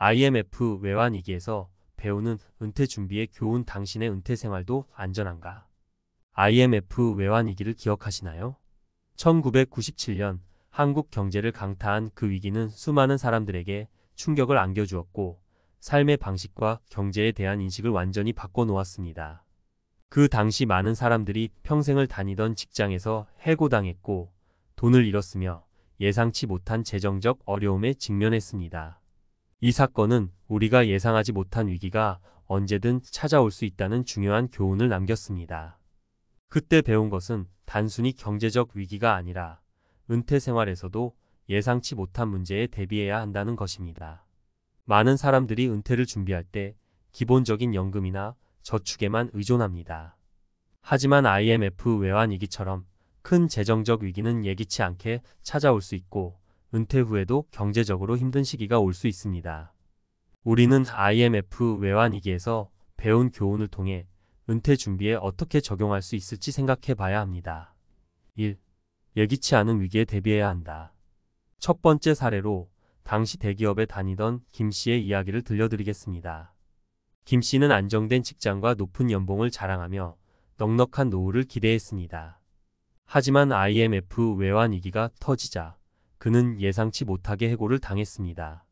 IMF 외환위기에서 배우는 은퇴 준비의 교훈. 당신의 은퇴 생활도 안전한가? IMF 외환위기를 기억하시나요? 1997년 한국 경제를 강타한 그 위기는 수많은 사람들에게 충격을 안겨주었고 삶의 방식과 경제에 대한 인식을 완전히 바꿔놓았습니다. 그 당시 많은 사람들이 평생을 다니던 직장에서 해고당했고 돈을 잃었으며 예상치 못한 재정적 어려움에 직면했습니다. 이 사건은 우리가 예상하지 못한 위기가 언제든 찾아올 수 있다는 중요한 교훈을 남겼습니다. 그때 배운 것은 단순히 경제적 위기가 아니라 은퇴 생활에서도 예상치 못한 문제에 대비해야 한다는 것입니다. 많은 사람들이 은퇴를 준비할 때 기본적인 연금이나 저축에만 의존합니다. 하지만 IMF 외환위기처럼 큰 재정적 위기는 예기치 않게 찾아올 수 있고 은퇴 후에도 경제적으로 힘든 시기가 올 수 있습니다. 우리는 IMF 외환위기에서 배운 교훈을 통해 은퇴 준비에 어떻게 적용할 수 있을지 생각해 봐야 합니다. 1. 예기치 않은 위기에 대비해야 한다. 첫 번째 사례로 당시 대기업에 다니던 김 씨의 이야기를 들려드리겠습니다. 김 씨는 안정된 직장과 높은 연봉을 자랑하며 넉넉한 노후를 기대했습니다. 하지만 IMF 외환위기가 터지자 그는 예상치 못하게 해고를 당했습니다.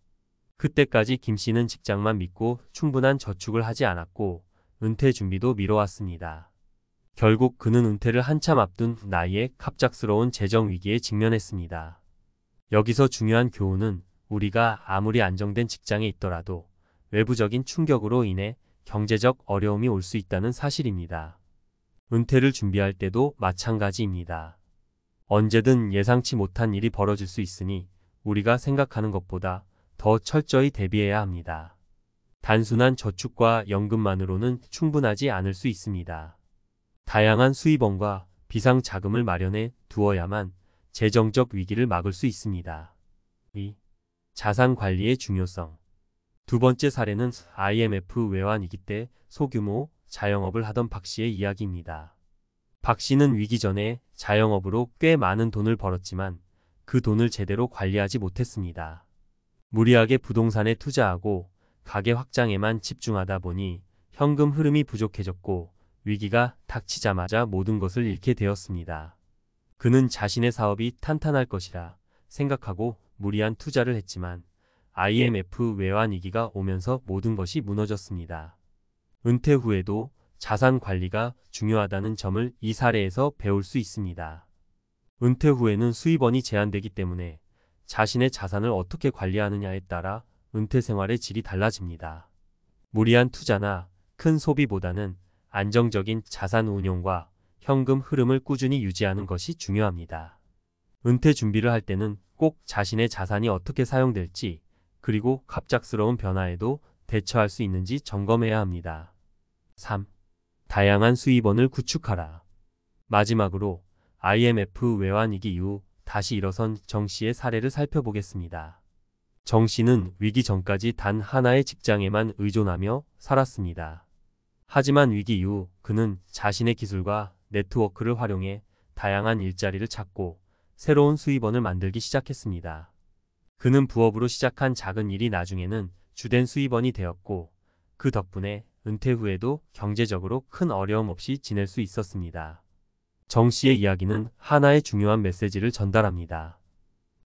그때까지 김 씨는 직장만 믿고 충분한 저축을 하지 않았고 은퇴 준비도 미뤄왔습니다. 결국 그는 은퇴를 한참 앞둔 나이에 갑작스러운 재정 위기에 직면했습니다. 여기서 중요한 교훈은 우리가 아무리 안정된 직장에 있더라도 외부적인 충격으로 인해 경제적 어려움이 올 수 있다는 사실입니다. 은퇴를 준비할 때도 마찬가지입니다. 언제든 예상치 못한 일이 벌어질 수 있으니 우리가 생각하는 것보다 더 철저히 대비해야 합니다. 단순한 저축과 연금만으로는 충분하지 않을 수 있습니다. 다양한 수입원과 비상자금을 마련해 두어야만 재정적 위기를 막을 수 있습니다. 2. 자산 관리의 중요성. 두 번째 사례는 IMF 외환위기 때 소규모 자영업을 하던 박 씨의 이야기입니다. 박 씨는 위기 전에 자영업으로 꽤 많은 돈을 벌었지만 그 돈을 제대로 관리하지 못했습니다. 무리하게 부동산에 투자하고 가게 확장에만 집중하다 보니 현금 흐름이 부족해졌고 위기가 닥치자마자 모든 것을 잃게 되었습니다. 그는 자신의 사업이 탄탄할 것이라 생각하고 무리한 투자를 했지만 IMF 외환위기가 오면서 모든 것이 무너졌습니다. 은퇴 후에도 자산 관리가 중요하다는 점을 이 사례에서 배울 수 있습니다. 은퇴 후에는 수입원이 제한되기 때문에 자신의 자산을 어떻게 관리하느냐에 따라 은퇴 생활의 질이 달라집니다. 무리한 투자나 큰 소비보다는 안정적인 자산 운용과 현금 흐름을 꾸준히 유지하는 것이 중요합니다. 은퇴 준비를 할 때는 꼭 자신의 자산이 어떻게 사용될지 그리고 갑작스러운 변화에도 대처할 수 있는지 점검해야 합니다. 3. 다양한 수입원을 구축하라. 마지막으로 IMF 외환위기 이후 다시 일어선 정 씨의 사례를 살펴보겠습니다. 정 씨는 위기 전까지 단 하나의 직장에만 의존하며 살았습니다. 하지만 위기 이후 그는 자신의 기술과 네트워크를 활용해 다양한 일자리를 찾고 새로운 수입원을 만들기 시작했습니다. 그는 부업으로 시작한 작은 일이 나중에는 주된 수입원이 되었고 그 덕분에 은퇴 후에도 경제적으로 큰 어려움 없이 지낼 수 있었습니다. 정 씨의 이야기는 하나의 중요한 메시지를 전달합니다.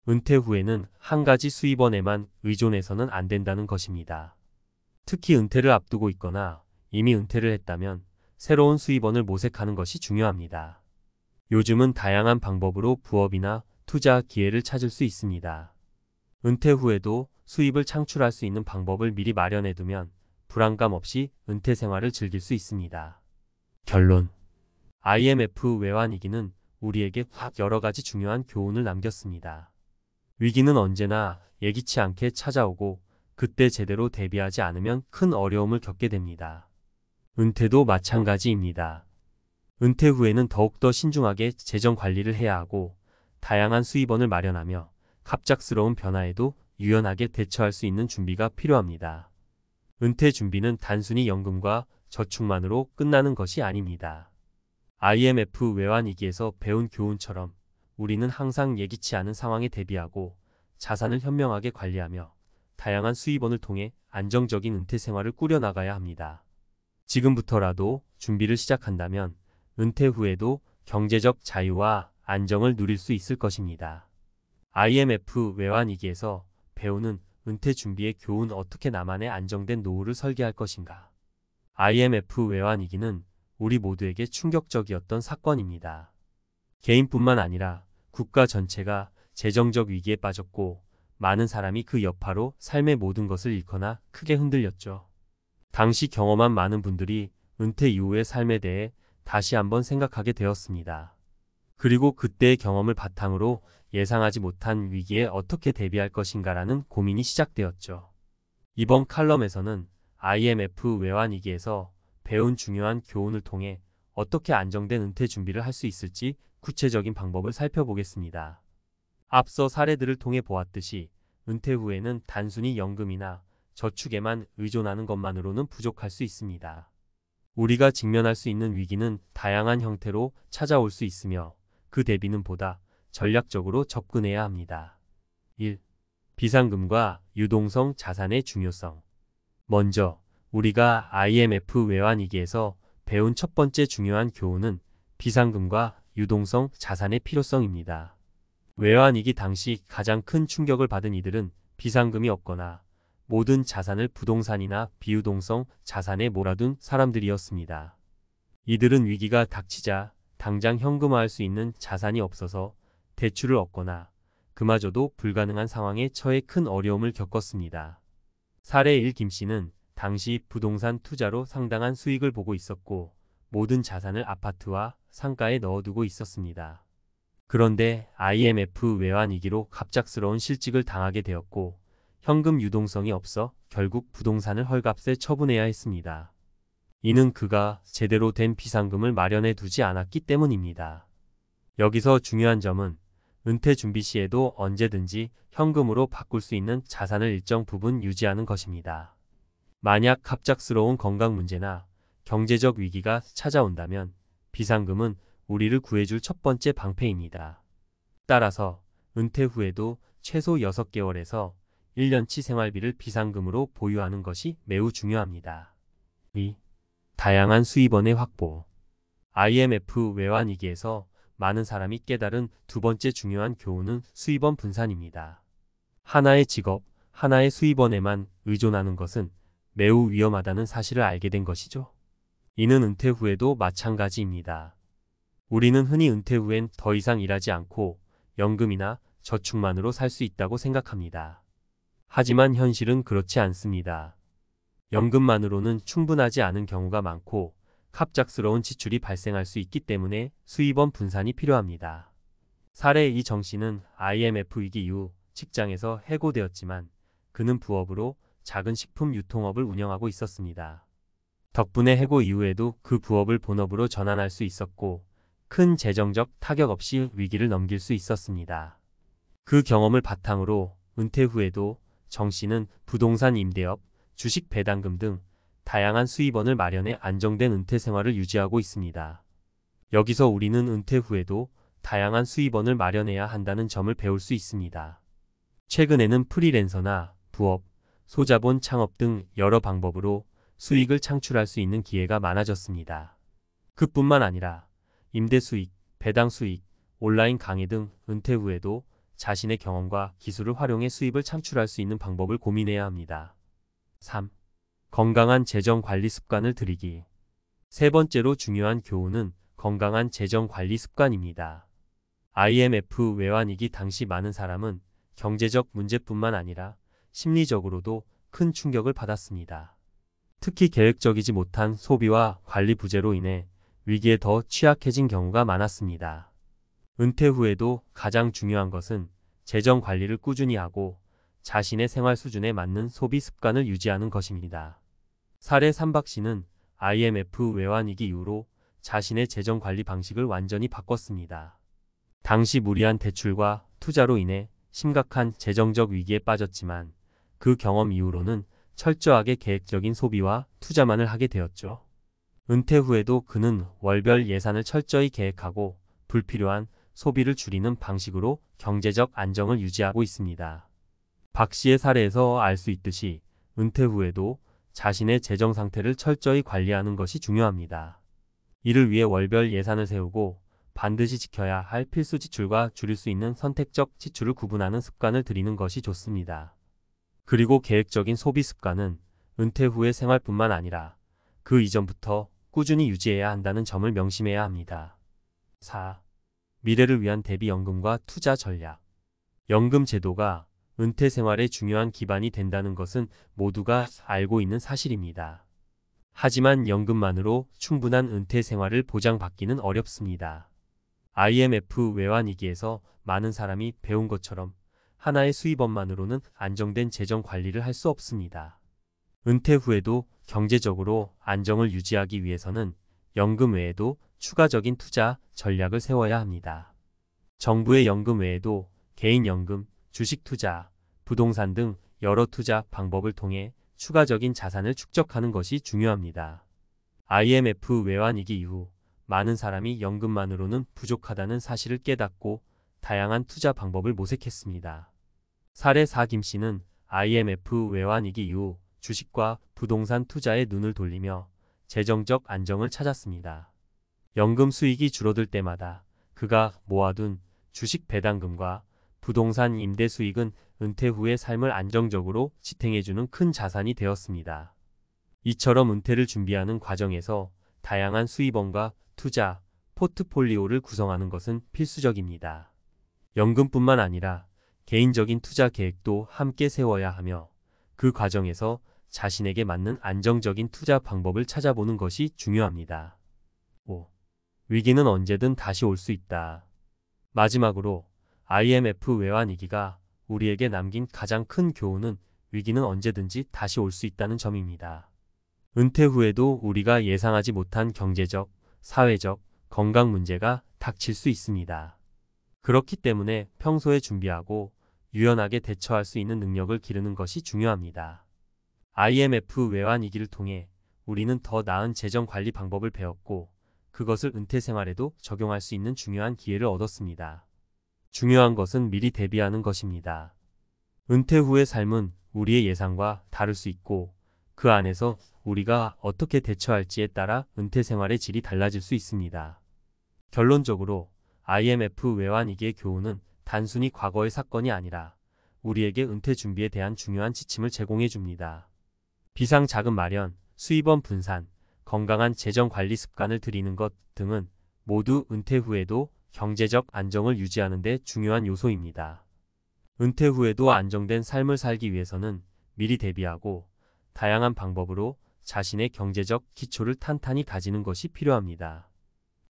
은퇴 후에는 한 가지 수입원에만 의존해서는 안 된다는 것입니다. 특히 은퇴를 앞두고 있거나 이미 은퇴를 했다면 새로운 수입원을 모색하는 것이 중요합니다. 요즘은 다양한 방법으로 부업이나 투자 기회를 찾을 수 있습니다. 은퇴 후에도 수입을 창출할 수 있는 방법을 미리 마련해두면 불안감 없이 은퇴 생활을 즐길 수 있습니다. 결론. IMF 외환위기는 우리에게 여러 가지 중요한 교훈을 남겼습니다. 위기는 언제나 예기치 않게 찾아오고 그때 제대로 대비하지 않으면 큰 어려움을 겪게 됩니다. 은퇴도 마찬가지입니다. 은퇴 후에는 더욱더 신중하게 재정 관리를 해야 하고 다양한 수입원을 마련하며 갑작스러운 변화에도 유연하게 대처할 수 있는 준비가 필요합니다. 은퇴 준비는 단순히 연금과 저축만으로 끝나는 것이 아닙니다. IMF 외환위기에서 배운 교훈처럼 우리는 항상 예기치 않은 상황에 대비하고 자산을 현명하게 관리하며 다양한 수입원을 통해 안정적인 은퇴 생활을 꾸려나가야 합니다. 지금부터라도 준비를 시작한다면 은퇴 후에도 경제적 자유와 안정을 누릴 수 있을 것입니다. IMF 외환위기에서 배우는 은퇴 준비의 교훈. 어떻게 나만의 안정된 노후를 설계할 것인가? IMF 외환위기는 우리 모두에게 충격적이었던 사건입니다. 개인뿐만 아니라 국가 전체가 재정적 위기에 빠졌고 많은 사람이 그 여파로 삶의 모든 것을 잃거나 크게 흔들렸죠. 당시 경험한 많은 분들이 은퇴 이후의 삶에 대해 다시 한번 생각하게 되었습니다. 그리고 그때의 경험을 바탕으로 예상하지 못한 위기에 어떻게 대비할 것인가라는 고민이 시작되었죠. 이번 칼럼에서는 IMF 외환위기에서 배운 중요한 교훈을 통해 어떻게 안정된 은퇴 준비를 할 수 있을지 구체적인 방법을 살펴보겠습니다. 앞서 사례들을 통해 보았듯이 은퇴 후에는 단순히 연금이나 저축에만 의존하는 것만으로는 부족할 수 있습니다. 우리가 직면할 수 있는 위기는 다양한 형태로 찾아올 수 있으며 그 대비는 보다 전략적으로 접근해야 합니다. 1. 비상금과 유동성 자산의 중요성. 먼저 우리가 IMF 외환위기에서 배운 첫 번째 중요한 교훈은 비상금과 유동성 자산의 필요성입니다. 외환위기 당시 가장 큰 충격을 받은 이들은 비상금이 없거나 모든 자산을 부동산이나 비유동성 자산에 몰아둔 사람들이었습니다. 이들은 위기가 닥치자 당장 현금화할 수 있는 자산이 없어서 대출을 얻거나 그마저도 불가능한 상황에 처해 큰 어려움을 겪었습니다. 사례 1. 김씨는 당시 부동산 투자로 상당한 수익을 보고 있었고 모든 자산을 아파트와 상가에 넣어두고 있었습니다. 그런데 IMF 외환위기로 갑작스러운 실직을 당하게 되었고 현금 유동성이 없어 결국 부동산을 헐값에 처분해야 했습니다. 이는 그가 제대로 된 비상금을 마련해 두지 않았기 때문입니다. 여기서 중요한 점은 은퇴 준비 시에도 언제든지 현금으로 바꿀 수 있는 자산을 일정 부분 유지하는 것입니다. 만약 갑작스러운 건강 문제나 경제적 위기가 찾아온다면 비상금은 우리를 구해줄 첫 번째 방패입니다. 따라서 은퇴 후에도 최소 6개월에서 1년치 생활비를 비상금으로 보유하는 것이 매우 중요합니다. 2. 다양한 수입원의 확보. IMF 외환위기에서 많은 사람이 깨달은 두 번째 중요한 교훈은 수입원 분산입니다. 하나의 직업, 하나의 수입원에만 의존하는 것은 매우 위험하다는 사실을 알게 된 것이죠. 이는 은퇴 후에도 마찬가지입니다. 우리는 흔히 은퇴 후엔 더 이상 일하지 않고 연금이나 저축만으로 살 수 있다고 생각합니다. 하지만 현실은 그렇지 않습니다. 연금만으로는 충분하지 않은 경우가 많고 갑작스러운 지출이 발생할 수 있기 때문에 수입원 분산이 필요합니다. 사례 2. 정 씨는 IMF 위기 이후 직장에서 해고되었지만 그는 부업으로 작은 식품 유통업을 운영하고 있었습니다. 덕분에 해고 이후에도 그 부업을 본업으로 전환할 수 있었고 큰 재정적 타격 없이 위기를 넘길 수 있었습니다. 그 경험을 바탕으로 은퇴 후에도 정 씨는 부동산 임대업, 주식 배당금 등 다양한 수입원을 마련해 안정된 은퇴 생활을 유지하고 있습니다. 여기서 우리는 은퇴 후에도 다양한 수입원을 마련해야 한다는 점을 배울 수 있습니다. 최근에는 프리랜서나 부업, 소자본 창업 등 여러 방법으로 수익을 창출할 수 있는 기회가 많아졌습니다. 그뿐만 아니라 임대 수익, 배당 수익, 온라인 강의 등 은퇴 후에도 자신의 경험과 기술을 활용해 수입을 창출할 수 있는 방법을 고민해야 합니다. 3. 건강한 재정 관리 습관을 들이기. 세 번째로 중요한 교훈은 건강한 재정 관리 습관입니다. IMF 외환위기 당시 많은 사람은 경제적 문제뿐만 아니라 심리적으로도 큰 충격을 받았습니다. 특히 계획적이지 못한 소비와 관리 부재로 인해 위기에 더 취약해진 경우가 많았습니다. 은퇴 후에도 가장 중요한 것은 재정 관리를 꾸준히 하고 자신의 생활 수준에 맞는 소비 습관을 유지하는 것입니다. 사례 3박 씨는 IMF 외환위기 이후로 자신의 재정 관리 방식을 완전히 바꿨습니다. 당시 무리한 대출과 투자로 인해 심각한 재정적 위기에 빠졌지만 그 경험 이후로는 철저하게 계획적인 소비와 투자만을 하게 되었죠. 은퇴 후에도 그는 월별 예산을 철저히 계획하고 불필요한 소비를 줄이는 방식으로 경제적 안정을 유지하고 있습니다. 박 씨의 사례에서 알 수 있듯이 은퇴 후에도 자신의 재정 상태를 철저히 관리하는 것이 중요합니다. 이를 위해 월별 예산을 세우고 반드시 지켜야 할 필수 지출과 줄일 수 있는 선택적 지출을 구분하는 습관을 들이는 것이 좋습니다. 그리고 계획적인 소비 습관은 은퇴 후의 생활뿐만 아니라 그 이전부터 꾸준히 유지해야 한다는 점을 명심해야 합니다. 4. 미래를 위한 대비연금과 투자 전략. 연금 제도가 은퇴 생활의 중요한 기반이 된다는 것은 모두가 알고 있는 사실입니다. 하지만 연금만으로 충분한 은퇴 생활을 보장받기는 어렵습니다. IMF 외환위기에서 많은 사람이 배운 것처럼 하나의 수입원만으로는 안정된 재정 관리를 할 수 없습니다. 은퇴 후에도 경제적으로 안정을 유지하기 위해서는 연금 외에도 추가적인 투자 전략을 세워야 합니다. 정부의 연금 외에도 개인연금, 주식 투자, 부동산 등 여러 투자 방법을 통해 추가적인 자산을 축적하는 것이 중요합니다. IMF 외환위기 이후 많은 사람이 연금만으로는 부족하다는 사실을 깨닫고 다양한 투자 방법을 모색했습니다. 사례 4 김 씨는 IMF 외환위기 이후 주식과 부동산 투자에 눈을 돌리며 재정적 안정을 찾았습니다. 연금 수익이 줄어들 때마다 그가 모아둔 주식 배당금과 부동산 임대 수익은 은퇴 후의 삶을 안정적으로 지탱해주는 큰 자산이 되었습니다. 이처럼 은퇴를 준비하는 과정에서 다양한 수입원과 투자, 포트폴리오를 구성하는 것은 필수적입니다. 연금뿐만 아니라 개인적인 투자 계획도 함께 세워야 하며 그 과정에서 자신에게 맞는 안정적인 투자 방법을 찾아보는 것이 중요합니다. 5. 위기는 언제든 다시 올 수 있다. 마지막으로 IMF 외환위기가 우리에게 남긴 가장 큰 교훈은 위기는 언제든지 다시 올 수 있다는 점입니다. 은퇴 후에도 우리가 예상하지 못한 경제적, 사회적, 건강 문제가 닥칠 수 있습니다. 그렇기 때문에 평소에 준비하고 유연하게 대처할 수 있는 능력을 기르는 것이 중요합니다. IMF 외환위기를 통해 우리는 더 나은 재정 관리 방법을 배웠고 그것을 은퇴 생활에도 적용할 수 있는 중요한 기회를 얻었습니다. 중요한 것은 미리 대비하는 것입니다. 은퇴 후의 삶은 우리의 예상과 다를 수 있고 그 안에서 우리가 어떻게 대처할지에 따라 은퇴 생활의 질이 달라질 수 있습니다. 결론적으로 IMF 외환위기의 교훈은 단순히 과거의 사건이 아니라 우리에게 은퇴 준비에 대한 중요한 지침을 제공해 줍니다. 비상자금 마련, 수입원 분산, 건강한 재정 관리 습관을 들이는 것 등은 모두 은퇴 후에도 경제적 안정을 유지하는 데 중요한 요소입니다. 은퇴 후에도 안정된 삶을 살기 위해서는 미리 대비하고 다양한 방법으로 자신의 경제적 기초를 탄탄히 다지는 것이 필요합니다.